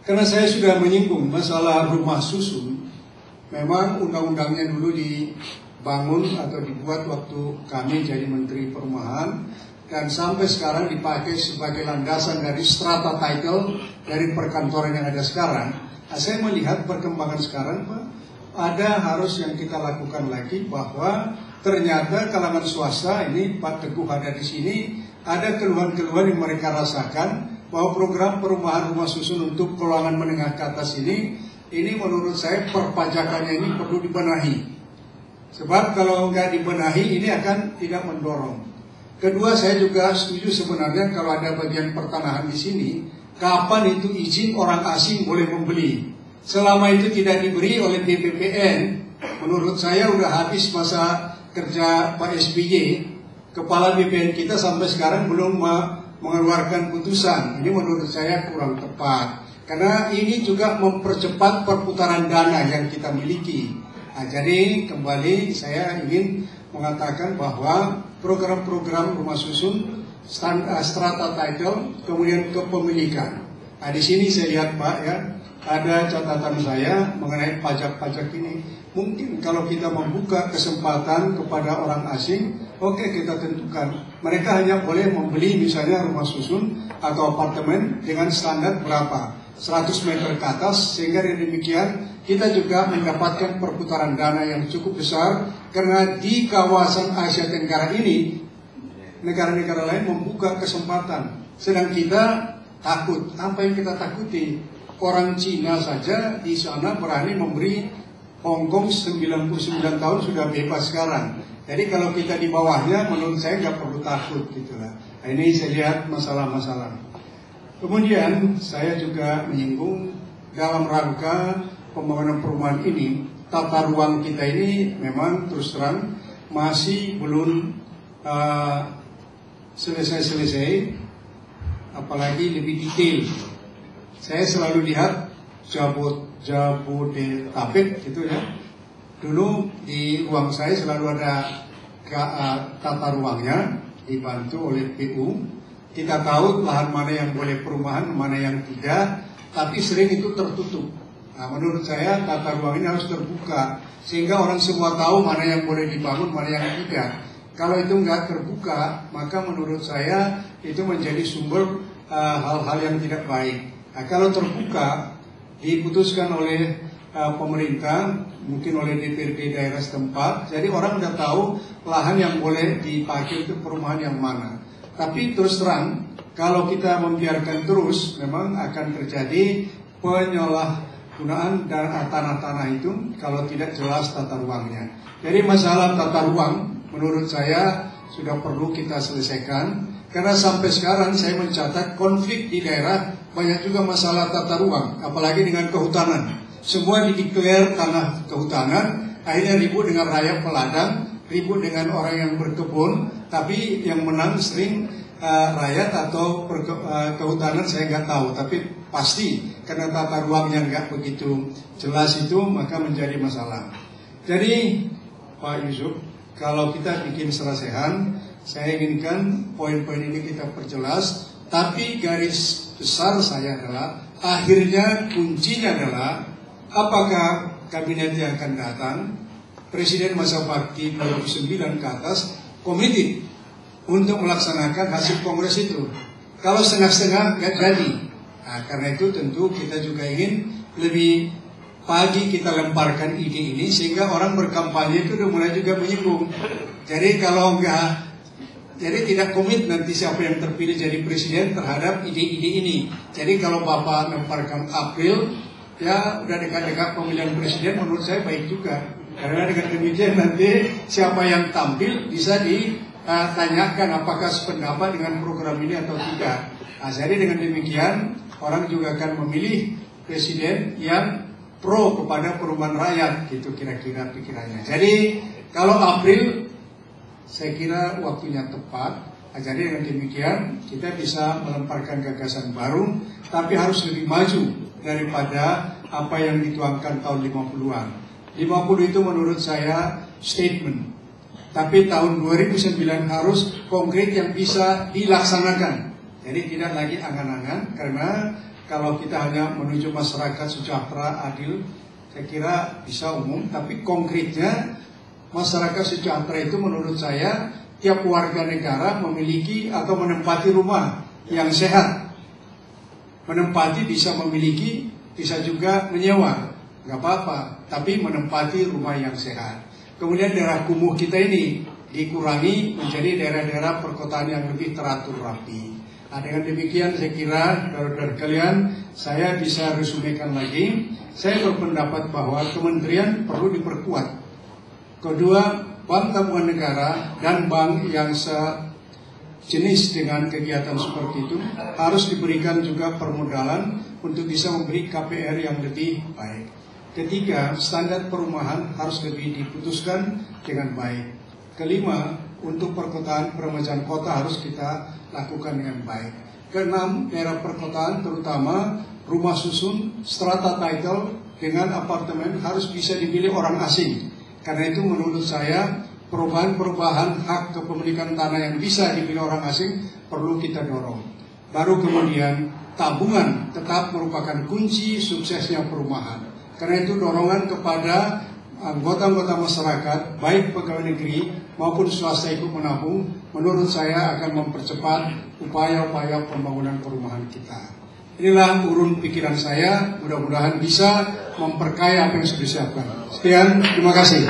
Karena saya sudah menyinggung masalah rumah susun, memang undang-undangnya dulu dibangun atau dibuat waktu kami jadi Menteri Perumahan, dan sampai sekarang dipakai sebagai landasan dari strata title dari perkantoran yang ada sekarang. Nah, saya melihat perkembangan sekarang, Pak, ada harus yang kita lakukan lagi, bahwa ternyata kalangan swasta ini, Pak Teguh ada di sini, ada keluhan-keluhan yang mereka rasakan, bahwa program perumahan rumah susun untuk golongan menengah ke atas ini menurut saya perpajakannya ini perlu dibenahi. Sebab kalau nggak dibenahi ini akan tidak mendorong. Kedua, saya juga setuju sebenarnya kalau ada bagian pertanahan di sini, kapan itu izin orang asing boleh membeli. Selama itu tidak diberi oleh BPPN, menurut saya udah habis masa kerja Pak SBY, kepala BPN kita sampai sekarang belum mengeluarkan putusan. Ini menurut saya kurang tepat, karena ini juga mempercepat perputaran dana yang kita miliki. Nah, jadi kembali saya ingin mengatakan bahwa program-program rumah susun, strata title, kemudian kepemilikan. Nah, di sini saya lihat, Pak, ya, ada catatan saya mengenai pajak-pajak ini. Mungkin kalau kita membuka kesempatan kepada orang asing, oke, kita tentukan. Mereka hanya boleh membeli misalnya rumah susun atau apartemen dengan standar berapa? 100 meter ke atas, sehingga dengan demikian kita juga mendapatkan perputaran dana yang cukup besar. Karena di kawasan Asia Tenggara ini, negara-negara lain membuka kesempatan. Sedang kita takut. Apa yang kita takuti? Orang Cina saja di sana berani memberi Hongkong 99 tahun sudah bebas sekarang. Jadi kalau kita di bawahnya, menurut saya nggak perlu takut gitulah. Nah, ini saya lihat masalah-masalah. Kemudian saya juga menyinggung dalam rangka pembangunan perumahan ini, tata ruang kita ini memang terus terang masih belum selesai-selesai, apalagi lebih detail. Saya selalu lihat Jabodetabek gitu ya. Dulu di ruang saya selalu ada tata ruangnya dibantu oleh PU. Kita tahu lahan mana yang boleh perumahan, mana yang tidak, tapi sering itu tertutup. Nah, menurut saya tata ruang ini harus terbuka sehingga orang semua tahu mana yang boleh dibangun, mana yang tidak. Kalau itu nggak terbuka, maka menurut saya itu menjadi sumber hal-hal yang tidak baik. Nah, kalau terbuka, diputuskan oleh pemerintah, mungkin oleh DPRD daerah setempat, jadi orang udah tahu lahan yang boleh dipakai untuk perumahan yang mana. Tapi terus terang, kalau kita membiarkan terus, memang akan terjadi penyalahgunaan tanah-tanah itu kalau tidak jelas tata ruangnya. Jadi masalah tata ruang menurut saya sudah perlu kita selesaikan, karena sampai sekarang saya mencatat konflik di daerah banyak juga masalah tata ruang, apalagi dengan kehutanan. Semua dideklar tanah kehutanan, akhirnya ribut dengan rakyat peladang, ribut dengan orang yang berkebun, tapi yang menang sering rakyat atau kehutanan saya nggak tahu, tapi pasti karena tata ruangnya nggak begitu jelas itu, maka menjadi masalah. Jadi Pak Yusuf, kalau kita bikin serasehan, saya inginkan poin-poin ini kita perjelas, tapi garis besar saya adalah, akhirnya kuncinya adalah apakah kabinet yang akan datang, Presiden masa bakti 2009 ke atas, komited untuk melaksanakan hasil kongres itu. Kalau setengah-setengah nggak jadi. Nah, karena itu tentu kita juga ingin lebih pagi kita lemparkan ide ini, sehingga orang berkampanye itu udah mulai juga menyinggung. Jadi kalau nggak, jadi tidak komit nanti siapa yang terpilih jadi presiden terhadap ide-ide ini. Jadi kalau Bapak lemparkan April, ya udah dekat-dekat pemilihan presiden, menurut saya baik juga. Karena dengan demikian nanti siapa yang tampil bisa ditanyakan apakah sependapat dengan program ini atau tidak. Nah, jadi dengan demikian orang juga akan memilih presiden yang pro kepada perumahan rakyat, gitu kira-kira pikirannya. Jadi kalau April, saya kira waktunya tepat. Jadi dengan demikian kita bisa melemparkan gagasan baru, tapi harus lebih maju daripada apa yang dituangkan tahun 50-an. 50 itu menurut saya statement. Tapi tahun 2009 harus konkret yang bisa dilaksanakan. Jadi tidak lagi angan-angan, karena kalau kita hanya menuju masyarakat sejahtera, adil, saya kira bisa umum, tapi konkretnya masyarakat sejahtera itu menurut saya tiap warga negara memiliki atau menempati rumah yang sehat. Menempati bisa memiliki, bisa juga menyewa, nggak apa-apa, tapi menempati rumah yang sehat. Kemudian daerah kumuh kita ini dikurangi menjadi daerah-daerah perkotaan yang lebih teratur rapi. Nah, dengan demikian saya kira saudara-saudara kalian, saya bisa resumekan lagi. Saya berpendapat bahwa kementerian perlu diperkuat. Kedua, bank tabungan negara dan bank yang sejenis dengan kegiatan seperti itu harus diberikan juga permodalan untuk bisa memberi KPR yang lebih baik. Ketiga, standar perumahan harus lebih diputuskan dengan baik. Kelima, untuk perkotaan peremajaan kota harus kita lakukan dengan baik. Keenam, daerah perkotaan terutama rumah susun, strata title dengan apartemen harus bisa dipilih orang asing. Karena itu menurut saya perubahan-perubahan hak kepemilikan tanah yang bisa dipilih orang asing perlu kita dorong. Baru kemudian tabungan tetap merupakan kunci suksesnya perumahan. Karena itu dorongan kepada anggota-anggota masyarakat, baik pegawai negeri maupun swasta ikut menabung, menurut saya akan mempercepat upaya-upaya pembangunan perumahan kita. Inilah urun pikiran saya, mudah-mudahan bisa memperkaya apa yang sudah disiapkan. Sekian, terima kasih.